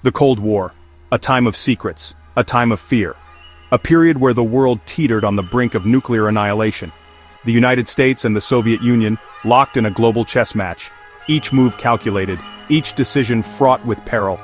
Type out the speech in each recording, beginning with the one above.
The Cold War, a time of secrets, a time of fear. A period where the world teetered on the brink of nuclear annihilation. The United States and the Soviet Union locked in a global chess match, each move calculated, each decision fraught with peril.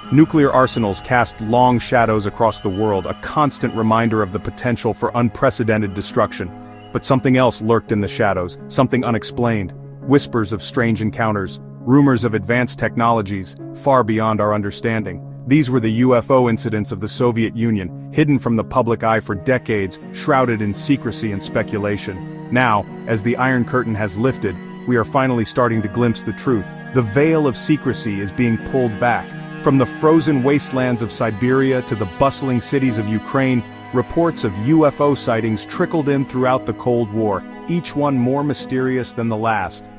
Nuclear arsenals cast long shadows across the world, a constant reminder of the potential for unprecedented destruction. But something else lurked in the shadows, something unexplained. Whispers of strange encounters, rumors of advanced technologies, far beyond our understanding. These were the UFO incidents of the Soviet Union, hidden from the public eye for decades, shrouded in secrecy and speculation. Now, as the Iron Curtain has lifted, we are finally starting to glimpse the truth. The veil of secrecy is being pulled back. From the frozen wastelands of Siberia to the bustling cities of Ukraine, reports of UFO sightings trickled in throughout the Cold War, each one more mysterious than the last.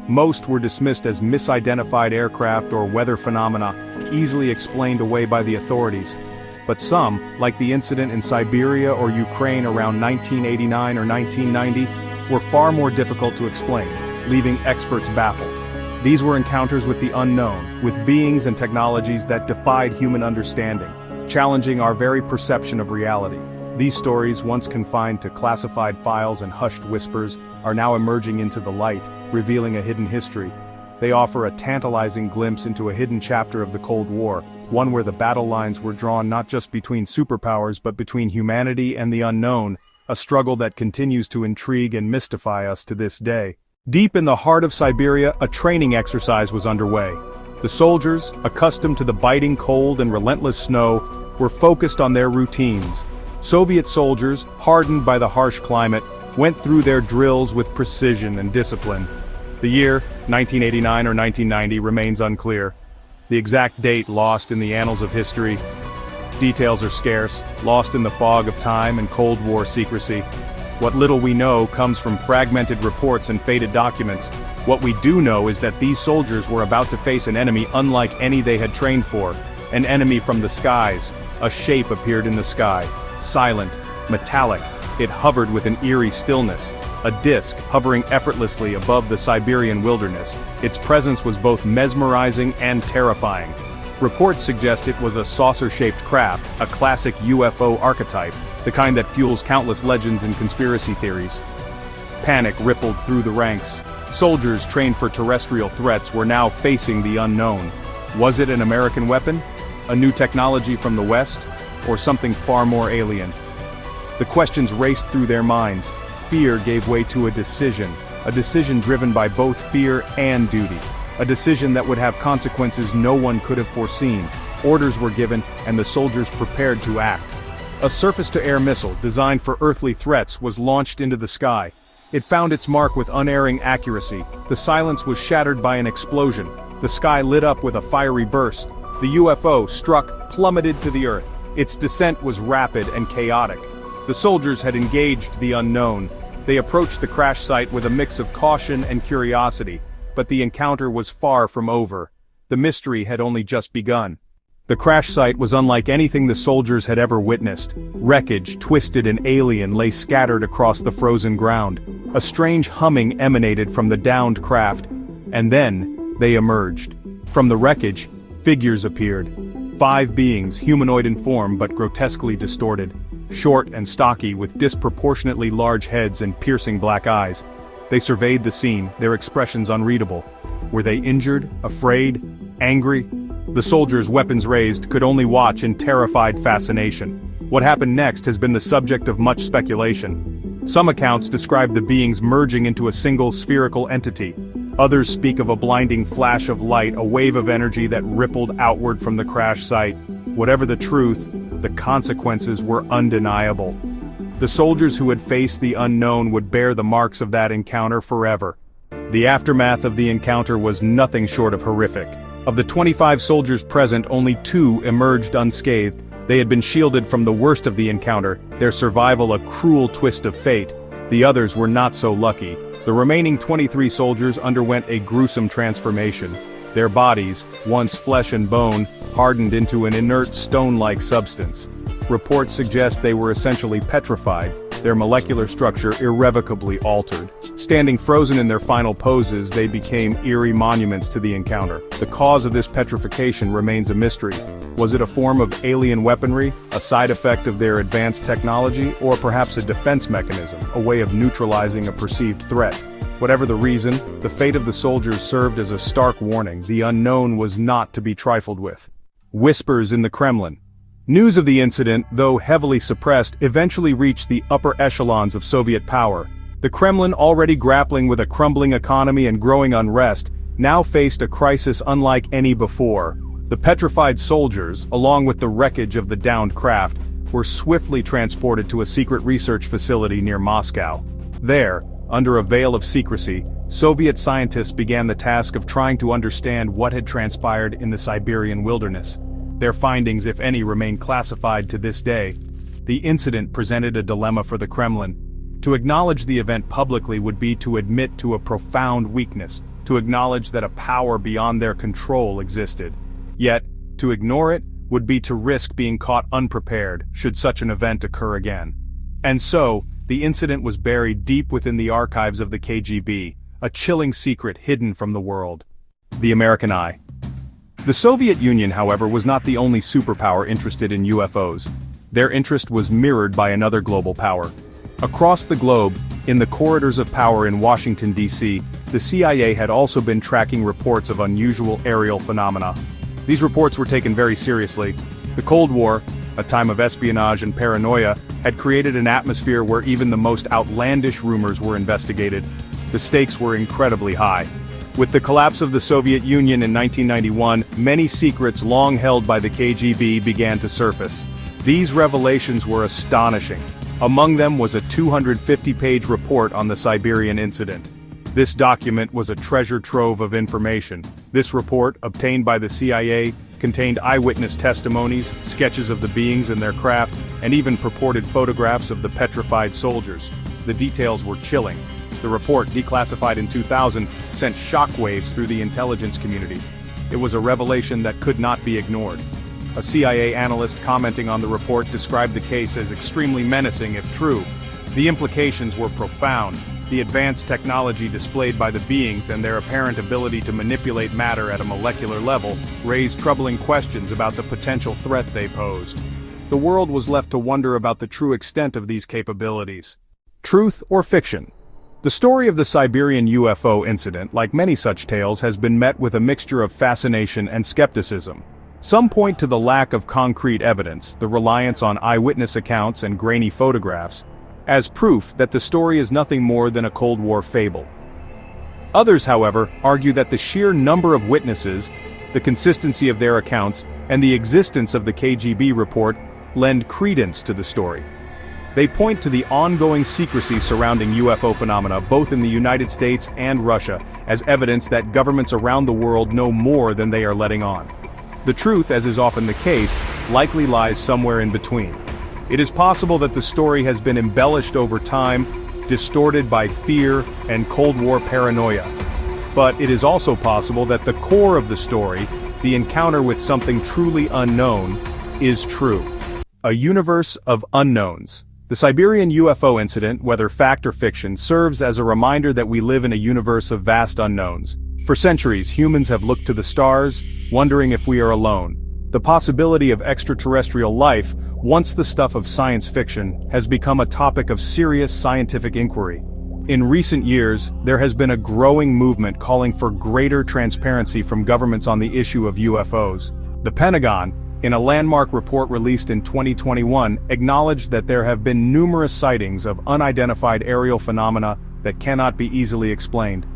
Most were dismissed as misidentified aircraft or weather phenomena, easily explained away by the authorities. But some, like the incident in Siberia or Ukraine around 1989 or 1990, were far more difficult to explain, leaving experts baffled. These were encounters with the unknown, with beings and technologies that defied human understanding, challenging our very perception of reality. These stories, once confined to classified files and hushed whispers, are now emerging into the light, revealing a hidden history. They offer a tantalizing glimpse into a hidden chapter of the Cold War, one where the battle lines were drawn not just between superpowers but between humanity and the unknown, a struggle that continues to intrigue and mystify us to this day. Deep in the heart of Siberia, a training exercise was underway. The soldiers, accustomed to the biting cold and relentless snow, were focused on their routines. Soviet soldiers, hardened by the harsh climate, went through their drills with precision and discipline. The year, 1989 or 1990, remains unclear. The exact date lost in the annals of history. Details are scarce, lost in the fog of time and Cold War secrecy. What little we know comes from fragmented reports and faded documents. What we do know is that these soldiers were about to face an enemy unlike any they had trained for. An enemy from the skies. A shape appeared in the sky. Silent, metallic, it hovered with an eerie stillness. A disc hovering effortlessly above the Siberian wilderness. Its presence was both mesmerizing and terrifying. Reports suggest it was a saucer-shaped craft, a classic UFO archetype, the kind that fuels countless legends and conspiracy theories. Panic rippled through the ranks. Soldiers trained for terrestrial threats were now facing the unknown. Was it an American weapon? A new technology from the West? Or something far more alien? The questions raced through their minds. Fear gave way to a decision driven by both fear and duty. A decision that would have consequences no one could have foreseen. Orders were given, and the soldiers prepared to act. A surface-to-air missile, designed for earthly threats, was launched into the sky. It found its mark with unerring accuracy. The silence was shattered by an explosion. The sky lit up with a fiery burst. The UFO struck, plummeted to the earth. Its descent was rapid and chaotic. The soldiers had engaged the unknown. They approached the crash site with a mix of caution and curiosity, but the encounter was far from over. The mystery had only just begun. The crash site was unlike anything the soldiers had ever witnessed. Wreckage, twisted and alien, lay scattered across the frozen ground. A strange humming emanated from the downed craft, and then they emerged. From the wreckage, figures appeared. 5 beings, humanoid in form but grotesquely distorted. Short and stocky, with disproportionately large heads and piercing black eyes. They surveyed the scene, their expressions unreadable. Were they injured, afraid, angry? The soldiers, weapons raised, could only watch in terrified fascination. What happened next has been the subject of much speculation. Some accounts describe the beings merging into a single spherical entity. Others speak of a blinding flash of light, a wave of energy that rippled outward from the crash site. Whatever the truth, the consequences were undeniable. The soldiers who had faced the unknown would bear the marks of that encounter forever. The aftermath of the encounter was nothing short of horrific. Of the 25 soldiers present, only 2 emerged unscathed. They had been shielded from the worst of the encounter, their survival a cruel twist of fate. The others were not so lucky. The remaining 23 soldiers underwent a gruesome transformation. Their bodies, once flesh and bone, hardened into an inert stone-like substance. Reports suggest they were essentially petrified, their molecular structure irrevocably altered. Standing frozen in their final poses, they became eerie monuments to the encounter. The cause of this petrification remains a mystery. Was it a form of alien weaponry, a side effect of their advanced technology, or perhaps a defense mechanism, a way of neutralizing a perceived threat? Whatever the reason, the fate of the soldiers served as a stark warning. The unknown was not to be trifled with. Whispers in the Kremlin. News of the incident, though heavily suppressed, eventually reached the upper echelons of Soviet power. The Kremlin, already grappling with a crumbling economy and growing unrest, now faced a crisis unlike any before. The petrified soldiers, along with the wreckage of the downed craft, were swiftly transported to a secret research facility near Moscow. There, under a veil of secrecy, Soviet scientists began the task of trying to understand what had transpired in the Siberian wilderness. Their findings, if any, remain classified to this day. The incident presented a dilemma for the Kremlin. To acknowledge the event publicly would be to admit to a profound weakness, to acknowledge that a power beyond their control existed. Yet, to ignore it would be to risk being caught unprepared should such an event occur again. And so, the incident was buried deep within the archives of the KGB, a chilling secret hidden from the world. The American Eye. The Soviet Union, however, was not the only superpower interested in UFOs. Their interest was mirrored by another global power. Across the globe, in the corridors of power in Washington, D.C., the CIA had also been tracking reports of unusual aerial phenomena. These reports were taken very seriously. The Cold War, a time of espionage and paranoia, had created an atmosphere where even the most outlandish rumors were investigated. The stakes were incredibly high. With the collapse of the Soviet Union in 1991, many secrets long held by the KGB began to surface. These revelations were astonishing. Among them was a 250-page report on the Siberian incident. This document was a treasure trove of information. This report, obtained by the CIA, contained eyewitness testimonies, sketches of the beings and their craft, and even purported photographs of the petrified soldiers. The details were chilling. The report, declassified in 2000, sent shockwaves through the intelligence community. It was a revelation that could not be ignored. A CIA analyst commenting on the report described the case as extremely menacing if true. The implications were profound. The advanced technology displayed by the beings and their apparent ability to manipulate matter at a molecular level raised troubling questions about the potential threat they posed. The world was left to wonder about the true extent of these capabilities. Truth or fiction? The story of the Siberian UFO incident, like many such tales, has been met with a mixture of fascination and skepticism. Some point to the lack of concrete evidence, the reliance on eyewitness accounts and grainy photographs, as proof that the story is nothing more than a Cold War fable. Others, however, argue that the sheer number of witnesses, the consistency of their accounts, and the existence of the KGB report lend credence to the story. They point to the ongoing secrecy surrounding UFO phenomena both in the United States and Russia as evidence that governments around the world know more than they are letting on. The truth, as is often the case, likely lies somewhere in between. It is possible that the story has been embellished over time, distorted by fear and Cold War paranoia. But it is also possible that the core of the story, the encounter with something truly unknown, is true. A universe of unknowns. The Siberian UFO incident, whether fact or fiction, serves as a reminder that we live in a universe of vast unknowns. For centuries, humans have looked to the stars, wondering if we are alone. The possibility of extraterrestrial life, once the stuff of science fiction, has become a topic of serious scientific inquiry. In recent years, there has been a growing movement calling for greater transparency from governments on the issue of UFOs. The Pentagon, in a landmark report released in 2021, acknowledged that there have been numerous sightings of unidentified aerial phenomena that cannot be easily explained.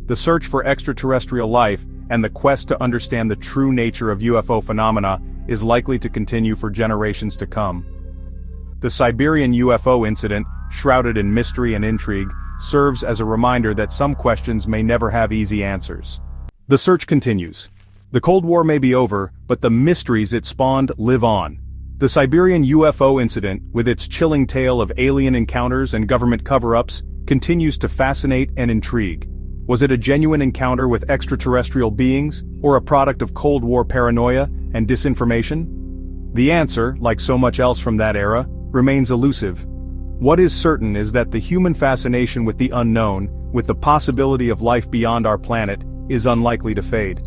The search for extraterrestrial life and the quest to understand the true nature of UFO phenomena is likely to continue for generations to come. The Siberian UFO incident, shrouded in mystery and intrigue, serves as a reminder that some questions may never have easy answers. The search continues. The Cold War may be over, but the mysteries it spawned live on. The Siberian UFO incident, with its chilling tale of alien encounters and government cover-ups, continues to fascinate and intrigue. Was it a genuine encounter with extraterrestrial beings, or a product of Cold War paranoia and disinformation? The answer, like so much else from that era, remains elusive. What is certain is that the human fascination with the unknown, with the possibility of life beyond our planet, is unlikely to fade.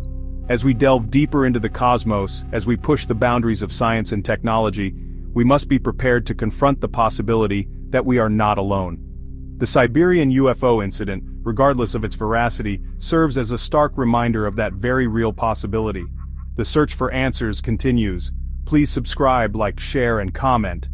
As we delve deeper into the cosmos, as we push the boundaries of science and technology, we must be prepared to confront the possibility that we are not alone. The Siberian UFO incident, regardless of its veracity, serves as a stark reminder of that very real possibility. The search for answers continues. Please subscribe, like, share, and comment.